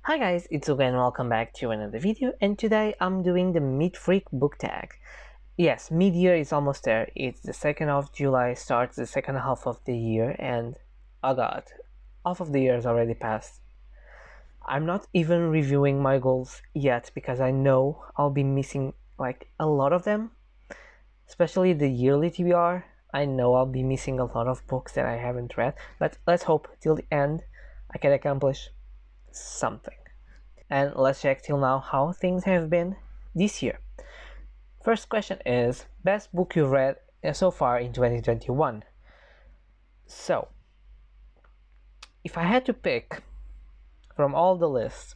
Hi guys, it's Uga and welcome back to another video, and today I'm doing the Mid-Freak book tag. Yes, mid-year is almost there. It's the 2nd of July, starts the second half of the year, and oh god, half of the year has already passed. I'm not even reviewing my goals yet because I know I'll be missing like a lot of them, especially the yearly TBR. I know I'll be missing a lot of books that I haven't read, but let's hope till the end I can accomplish something. And let's check till now how things have been this year. First question is, best book you've read so far in 2021. So, if I had to pick from all the lists,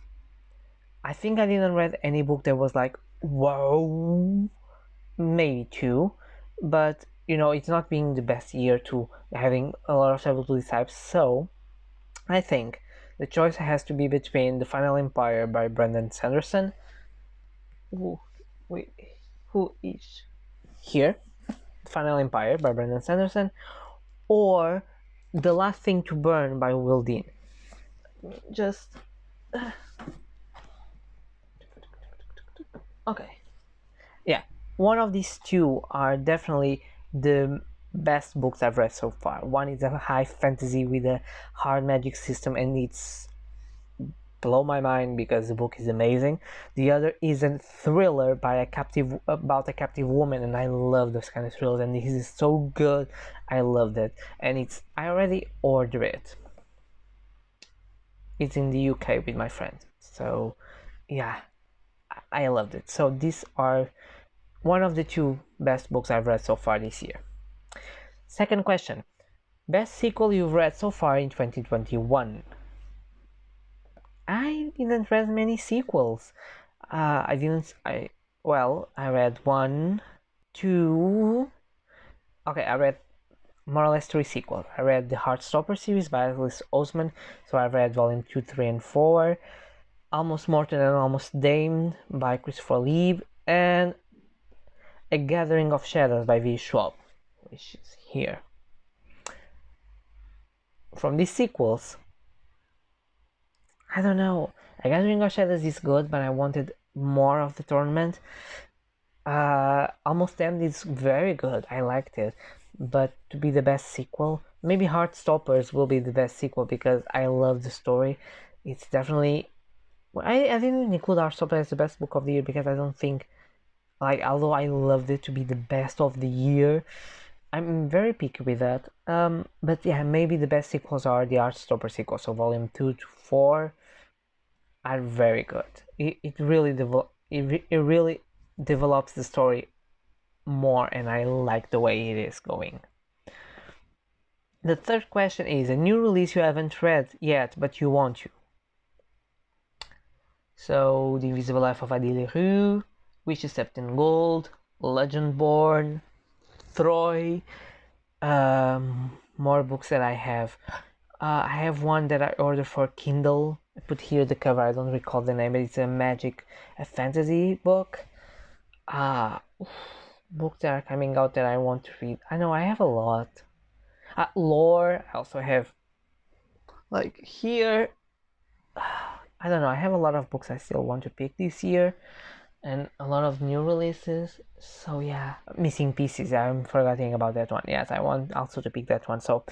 I think I didn't read any book that was like, whoa, maybe two, but it's not being the best year to having a lot of several types, so I think the choice has to be between The Final Empire by Brandon Sanderson. Ooh, wait, who is here? The Final Empire by Brandon Sanderson, or The Last Thing to Burn by Will Dean. Just okay, yeah, one of these two are definitely the best books I've read so far. One is a high fantasy with a hard magic system, and it's blow my mind because the book is amazing. The other is a thriller about a captive woman, and I love those kind of thrillers, and this is so good. I loved it, and I already ordered it. It's in the UK with my friend, so yeah, I loved it. So these are one of the two best books I've read so far this year. Second question, best sequel you've read so far in 2021. I didn't read many sequels. I read one, two. Okay, I read more or less three sequels. I read the Heartstopper series by Alice Oseman, so I read volume 2, 3, and 4. Almost Mortal and Almost Damned by Christopher Lee, and A Gathering of Shadows by V. Schwab, which is here. From these sequels, I don't know. A Gathering of Shadows is good, but I wanted more of the tournament. Almost Damned is very good. I liked it, but to be the best sequel, maybe Heartstoppers will be the best sequel because I love the story. It's definitely. I didn't include Heartstoppers as the best book of the year because I don't think, although I loved it to be the best of the year, I'm very picky with that. But yeah, maybe the best sequels are the Heartstopper sequels, so volume 2 to 4 are very good. It really develops the story more, and I like the way it is going. The third question is a new release you haven't read yet but you want to. So The Invisible Life of Adele Rue, Wishes Stepped in Gold, Legendborn, Troy, more books that I have. I have one that I ordered for Kindle. I put here the cover, I don't recall the name, but it's a fantasy book. Books that are coming out that I want to read. I know I have a lot. Lore, I also have here. I don't know, I have a lot of books I still want to pick this year, and a lot of new releases. So yeah, Missing Pieces, I'm forgetting about that one. Yes, I want also to pick that one. So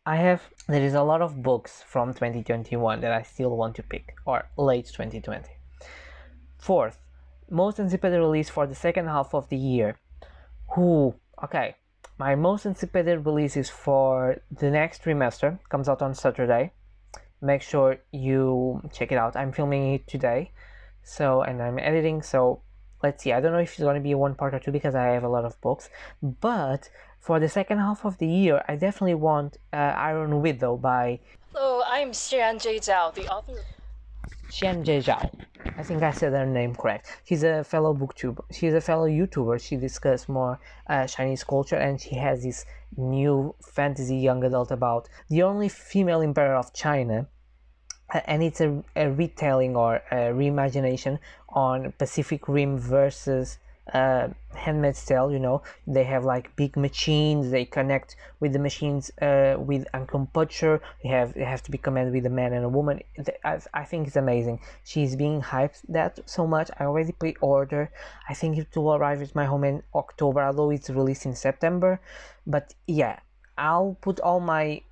there is a lot of books from 2021 that I still want to pick, or late 2020. Fourth, most anticipated release for the second half of the year. Okay, my most anticipated release is for the next trimester, comes out on Saturday. Make sure you check it out. I'm filming it today, and I'm editing, so let's see. I don't know if it's going to be one part or two because I have a lot of books, but for the second half of the year, I definitely want Iron Widow by... Hello, I'm Xian J. Zhao, the author. Xian Jie Zhao. I think I said her name correct. She's a fellow booktuber. She's a fellow YouTuber. She discusses more Chinese culture, and she has this new fantasy young adult about the only female emperor of China, and it's a retelling or a reimagination on Pacific Rim versus Handmaid's Tale, they have like big machines. They connect with the machines with acupuncture. They have to be commanded with a man and a woman. I think it's amazing. She's being hyped that so much. I already pre-order. I think it will arrive at my home in October, although it's released in September. But yeah, I'll put all my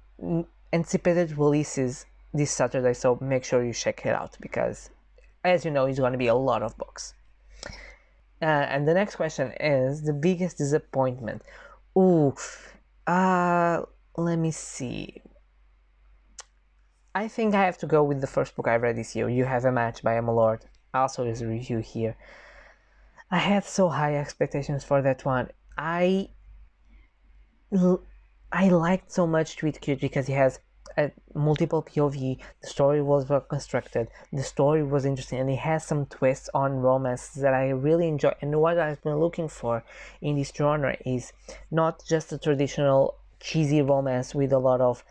anticipated releases this Saturday, so make sure you check it out because, as you know, it's going to be a lot of books. And the next question is the biggest disappointment. Ooh, let me see. I think I have to go with the first book I read this year, You Have a Match by Emma Lord. Also, is a review here. I had so high expectations for that one. I liked so much Tweet Cute because he has a multiple POV. The story was well constructed. The story was interesting, and it has some twists on romance that I really enjoy. And what I've been looking for in this genre is not just a traditional cheesy romance with a lot of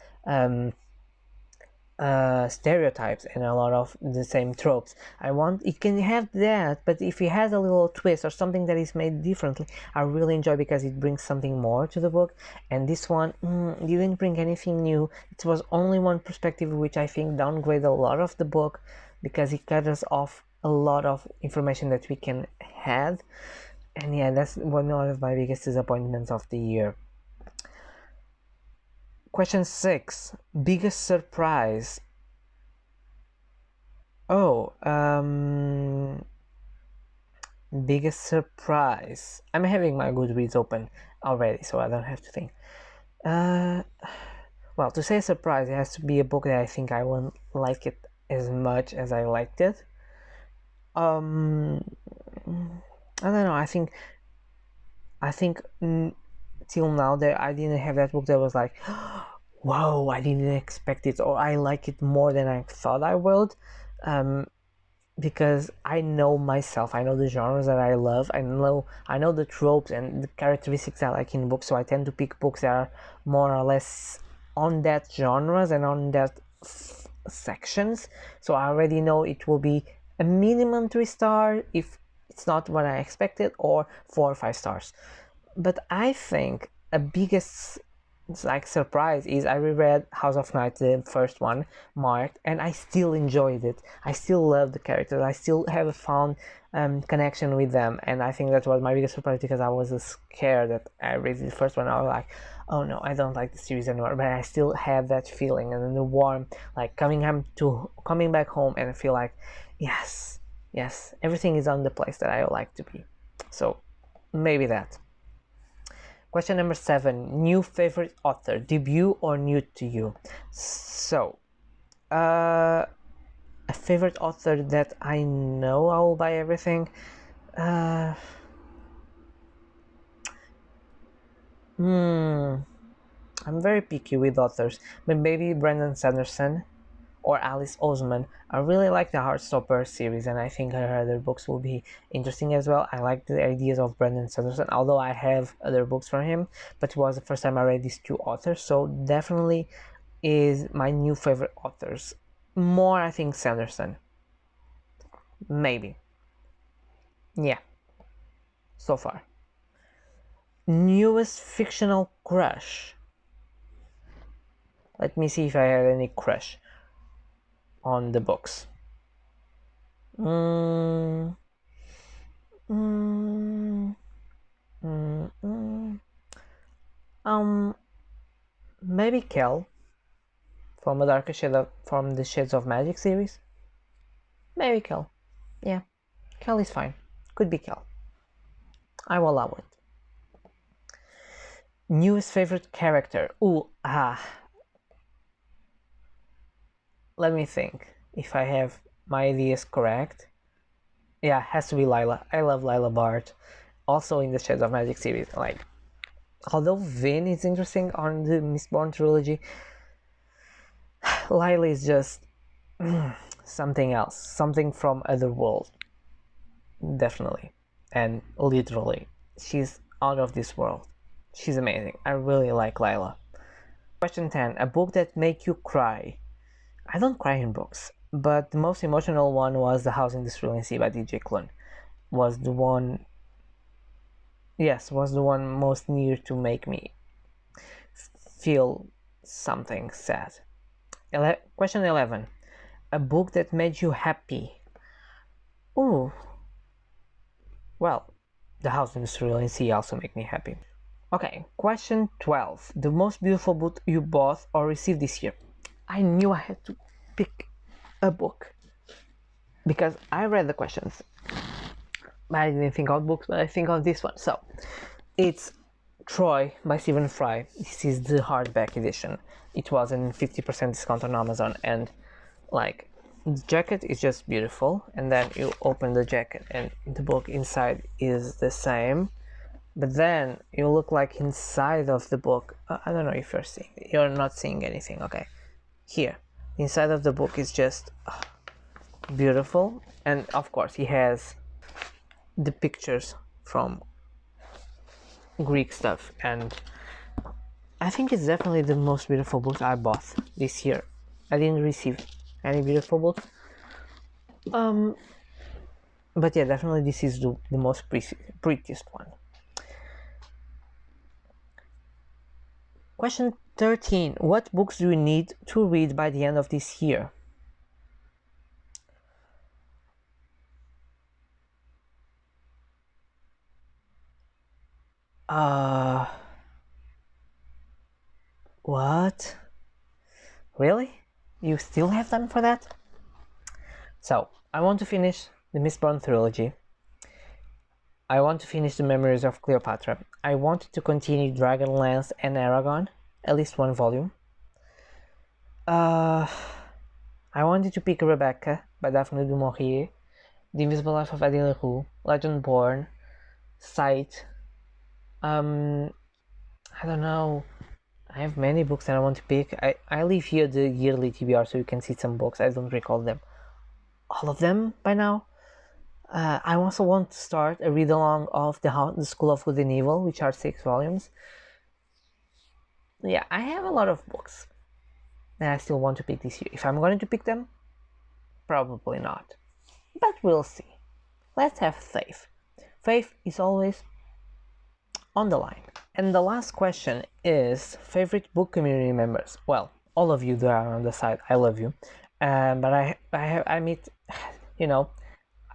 stereotypes and a lot of the same tropes. It can have that, but if it has a little twist or something that is made differently, I really enjoy because it brings something more to the book. And this one didn't bring anything new. It was only one perspective, which I think downgraded a lot of the book because it cut us off a lot of information that we can have. And yeah, that's one of my biggest disappointments of the year. Question 6. Biggest surprise. Biggest surprise. I'm having my Goodreads open already, so I don't have to think. Well, to say surprise, it has to be a book that I think I won't like it as much as I liked it. I don't know. I think till now that I didn't have that book that was like, whoa, I didn't expect it, or I like it more than I thought I would. Because I know myself, I know the genres that I love, I know the tropes and the characteristics I like in books, so I tend to pick books that are more or less on that genres and on that sections. So I already know it will be a minimum 3-star if it's not what I expected, or 4 or 5 stars. But I think a biggest surprise is I reread House of Night, the first one, Marked, and I still enjoyed it. I still love the characters. I still have a fond connection with them, and I think that was my biggest surprise because I was scared that I read the first one. I was like, oh no, I don't like the series anymore, but I still have that feeling and then the warm, like coming back home and I feel like, yes, everything is on the place that I would like to be. So maybe that. Question number 7. New favorite author, debut or new to you? So, a favorite author that I know I will buy everything. I'm very picky with authors, but maybe Brandon Sanderson or Alice Oseman. I really like the Heartstopper series, and I think her other books will be interesting as well. I like the ideas of Brandon Sanderson, although I have other books from him, but it was the first time I read these two authors, so definitely is my new favorite authors. More, I think, Sanderson. Maybe. Yeah. So far. Newest fictional crush. Let me see if I have any crush on the books. Maybe Kel from from the Shades of Magic series. Maybe Kel. Yeah, Kel is fine. Could be Kel. I will allow it. Newest favorite character. Let me think if I have my ideas correct. Yeah, it has to be Lila. I love Lila Bart. Also in the Shades of Magic series. Like, although Vin is interesting on the Mistborn trilogy, Lila is just something else. Something from other world. Definitely. And literally. She's out of this world. She's amazing. I really like Lila. Question 10. A book that make you cry. I don't cry in books, but the most emotional one was The House in the Cerulean Sea by DJ Clun. Was the one yes, was the one most near to make me feel something sad. Question 11. A book that made you happy. Ooh, well, The House in the Cerulean Sea also make me happy. Okay, question 12. The most beautiful book you bought or received this year. I knew I had to pick a book because I read the questions. I didn't think of books, but I think of this one. So, it's Troy by Stephen Fry. This is the hardback edition. It was in 50% discount on Amazon, and like the jacket is just beautiful, and then you open the jacket and the book inside is the same, but then you look like inside of the book. I don't know if you're not seeing anything. Okay, here inside of the book is just beautiful, and of course he has the pictures from Greek stuff, and I think it's definitely the most beautiful book I bought this year. I didn't receive any beautiful books, but yeah, definitely this is the most prettiest one. Question 13. What books do you need to read by the end of this year? What? Really? You still have time for that? So, I want to finish the Mistborn trilogy. I want to finish the Memories of Cleopatra. I want to continue Dragonlance and Aragon, at least one volume. I wanted to pick Rebecca by Daphne du Maurier, The Invisible Life of Eddie LaRue, Legend Born, Sight. I don't know. I have many books that I want to pick. I leave here the yearly TBR so you can see some books. I don't recall them. All of them by now. I also want to start a read-along of the School of Good and Evil, which are 6 volumes. Yeah, I have a lot of books that I still want to pick this year. If I'm going to pick them, probably not. But we'll see. Let's have faith. Faith is always on the line. And the last question is favorite book community members. Well, all of you that are on the site, I love you. But I meet, you know,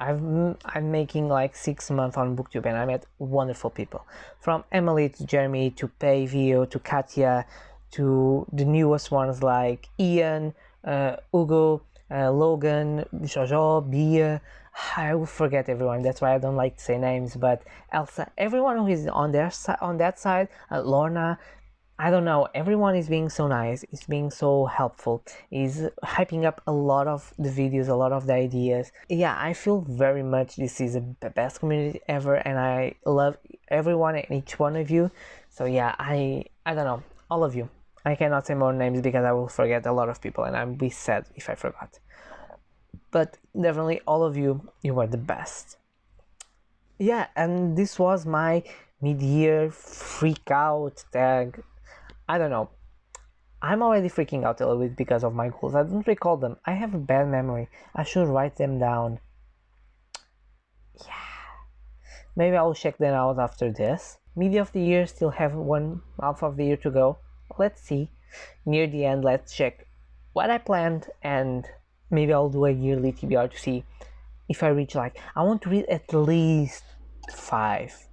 I'm making like 6 months on booktube, and I met wonderful people, from Emily to Jeremy to Pavio to Katya to the newest ones like Ian, Ugo, Logan, Jojo, Bia. I will forget everyone. That's why I don't like to say names. But Elsa, everyone who is on that side, Lorna. I don't know, everyone is being so nice, is being so helpful, is hyping up a lot of the videos, a lot of the ideas. Yeah, I feel very much this is the best community ever, and I love everyone and each one of you. So yeah, I don't know, all of you. I cannot say more names because I will forget a lot of people, and I'll be sad if I forgot. But definitely all of you, you are the best. Yeah, and this was my mid-year freak out tag. I don't know. I'm already freaking out a little bit because of my goals. I don't recall them. I have a bad memory. I should write them down. Yeah. Maybe I'll check them out after this. Mid of the year, still have 1 half of the year to go. Let's see. Near the end, let's check what I planned, and maybe I'll do a yearly TBR to see if I reach I want to read at least 5.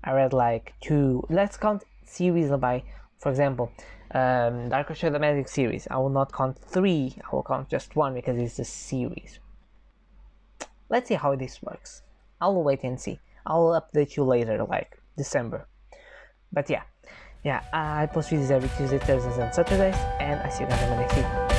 I read 2. Let's count series by. For example, Darker Shadow Magic series, I will not count 3, I will count just 1 because it's a series. Let's see how this works. I'll wait and see. I'll update you later, December. But yeah, I post videos every Tuesday, Thursdays, and Saturdays, and I see you guys in the next video.